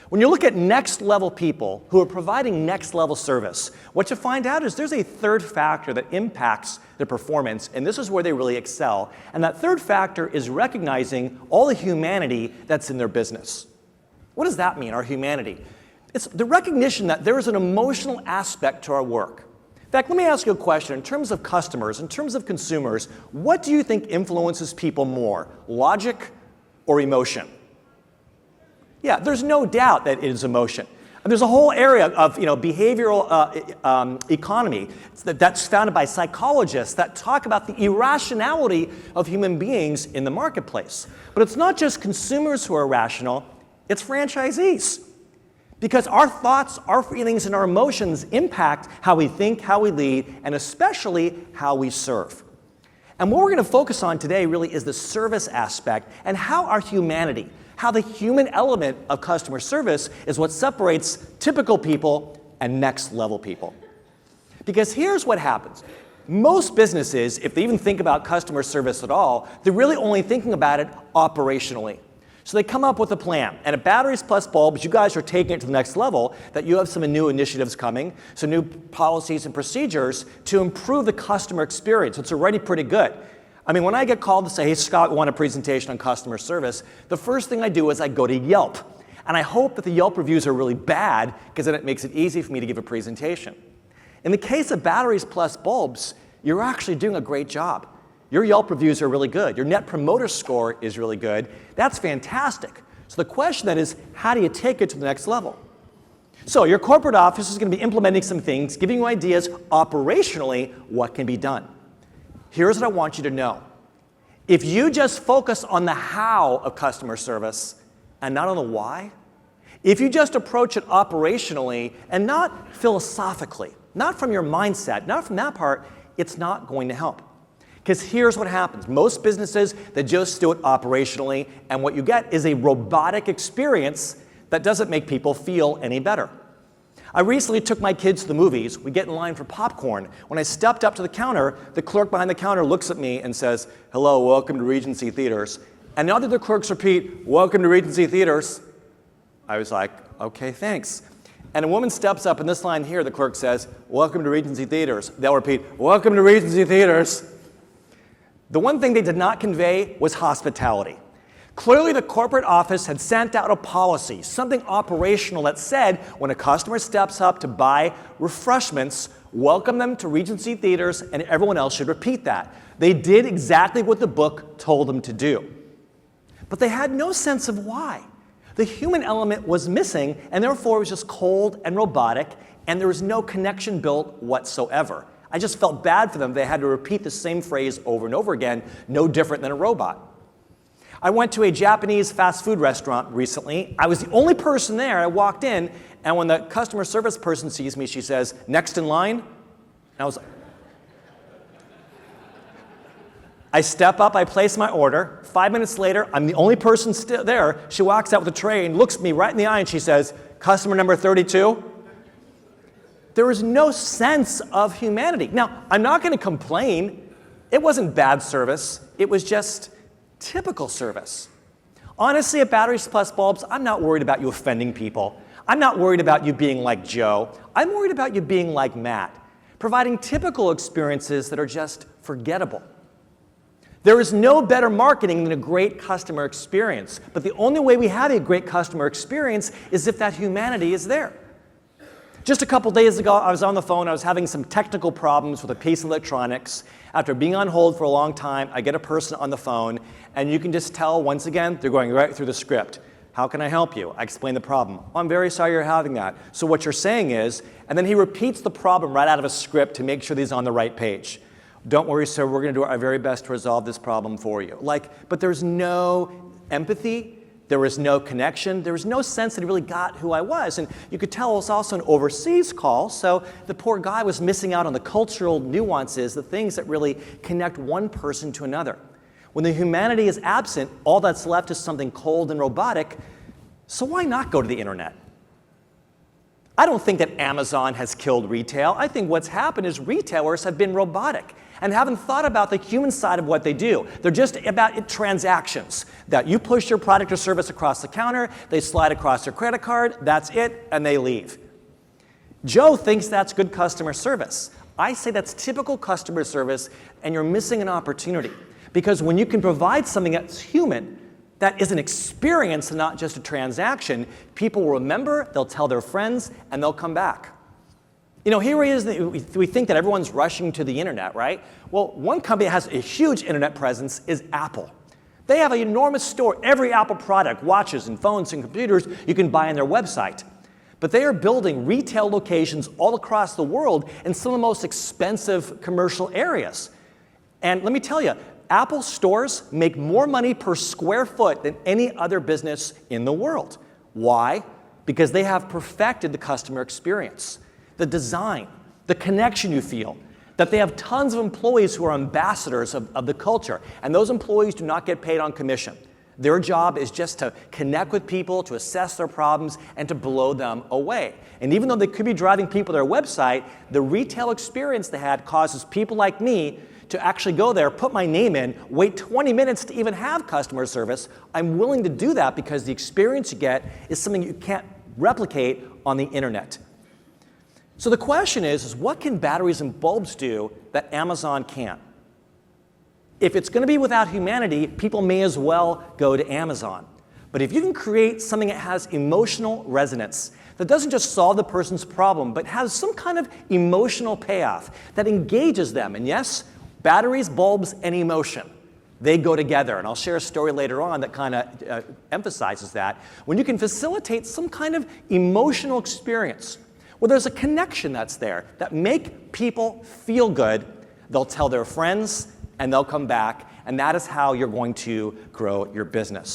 When you look at next-level people who are providing next-level service, what you find out is there's a third factor that impacts their performance, and this is where they really excel. And that third factor is recognizing all the humanity that's in their business. What does that mean, our humanity? It's the recognition that there is an emotional aspect to our work. In fact, let me ask you a question. In terms of customers, in terms of consumers, what do you think influences people more, logic or emotion? Yeah, there's no doubt that it is emotion. And there's a whole area of behavioral economy that's founded by psychologists that talk about the irrationality of human beings in the marketplace. But it's not just consumers who are irrational, it's franchisees. Because our thoughts, our feelings, and our emotions impact how we think, how we lead, and especially how we serve. And what we're going to focus on today really is the service aspect and how our humanity, how the human element of customer service is what separates typical people and next-level people. Because here's what happens. Most businesses, if they even think about customer service at all, they're really only thinking about it operationally. So they come up with a plan. And at Batteries Plus Bulbs, you guys are taking it to the next level, that you have some new initiatives coming, some new policies and procedures to improve the customer experience. It's already pretty good. I mean, when I get called to say, hey, Scott, we want a presentation on customer service, the first thing I do is I go to Yelp. And I hope that the Yelp reviews are really bad, because then it makes it easy for me to give a presentation. In the case of Batteries Plus Bulbs, you're actually doing a great job. Your Yelp reviews are really good. Your Net Promoter Score is really good. That's fantastic. So the question then is, how do you take it to the next level? So your corporate office is going to be implementing some things, giving you ideas operationally what can be done. Here's what I want you to know. If you just focus on the how of customer service and not on the why, if you just approach it operationally and not philosophically, not from your mindset, not from that part, it's not going to help. Because here's what happens. Most businesses, they just do it operationally, and what you get is a robotic experience that doesn't make people feel any better. I recently took my kids to the movies. We get in line for popcorn. When I stepped up to the counter, the clerk behind the counter looks at me and says, hello, welcome to Regency Theaters. And the other clerks repeat, welcome to Regency Theaters. I was like, okay, thanks. And a woman steps up in this line here, the clerk says, welcome to Regency Theaters. They'll repeat, welcome to Regency Theaters. The one thing they did not convey was hospitality. Clearly, the corporate office had sent out a policy, something operational that said when a customer steps up to buy refreshments, welcome them to Regency Theaters, and everyone else should repeat that. They did exactly what the book told them to do. But they had no sense of why. The human element was missing, and therefore it was just cold and robotic, and there was no connection built whatsoever. I just felt bad for them. They had to repeat the same phrase over and over again, no different than a robot. I went to a Japanese fast food restaurant recently. I was the only person there. I walked in, and when the customer service person sees me, she says, next in line. And I step up, I place my order. 5 minutes later, I'm the only person still there. She walks out with a tray and looks me right in the eye, and she says, customer number 32. There was no sense of humanity. Now, I'm not going to complain. It wasn't bad service. It was just typical service. Honestly, at Batteries Plus Bulbs, I'm not worried about you offending people. I'm not worried about you being like Joe. I'm worried about you being like Matt, providing typical experiences that are just forgettable. There is no better marketing than a great customer experience, but the only way we have a great customer experience is if that humanity is there. Just a couple days ago, I was on the phone. I was having some technical problems with a piece of electronics. After being on hold for a long time, I get a person on the phone, and you can just tell, once again, they're going right through the script. How can I help you? I explain the problem. Oh, I'm very sorry you're having that. So what you're saying is, and then he repeats the problem right out of a script to make sure that he's on the right page. Don't worry, sir, we're going to do our very best to resolve this problem for you. But there's no empathy. There was no connection. There was no sense that he really got who I was. And you could tell it was also an overseas call, so the poor guy was missing out on the cultural nuances, the things that really connect one person to another. When the humanity is absent, all that's left is something cold and robotic, so why not go to the internet? I don't think that Amazon has killed retail. I think what's happened is retailers have been robotic. and haven't thought about the human side of what they do. They're just about transactions, that you push your product or service across the counter, they slide across your credit card, that's it, and they leave. Joe thinks that's good customer service. I say that's typical customer service, and you're missing an opportunity. Because when you can provide something that's human, that is an experience and not just a transaction, people will remember, they'll tell their friends, and they'll come back. You know, here it is, we think that everyone's rushing to the internet, right? Well, one company that has a huge internet presence is Apple. They have an enormous store. Every Apple product, watches and phones and computers, you can buy on their website. But they are building retail locations all across the world in some of the most expensive commercial areas. And let me tell you, Apple stores make more money per square foot than any other business in the world. Why? Because they have perfected the customer experience, the design, the connection you feel, that they have tons of employees who are ambassadors of the culture, and those employees do not get paid on commission. Their job is just to connect with people, to assess their problems, and to blow them away. And even though they could be driving people to their website, the retail experience they had causes people like me to actually go there, put my name in, wait 20 minutes to even have customer service. I'm willing to do that because the experience you get is something you can't replicate on the internet. So the question is what can batteries and bulbs do that Amazon can't? If it's going to be without humanity, people may as well go to Amazon. But if you can create something that has emotional resonance, that doesn't just solve the person's problem, but has some kind of emotional payoff that engages them, and yes, batteries, bulbs, and emotion, they go together. And I'll share a story later on that kind of emphasizes that. When you can facilitate some kind of emotional experience, where there's a connection that's there, that make people feel good, they'll tell their friends, and they'll come back, and that is how you're going to grow your business.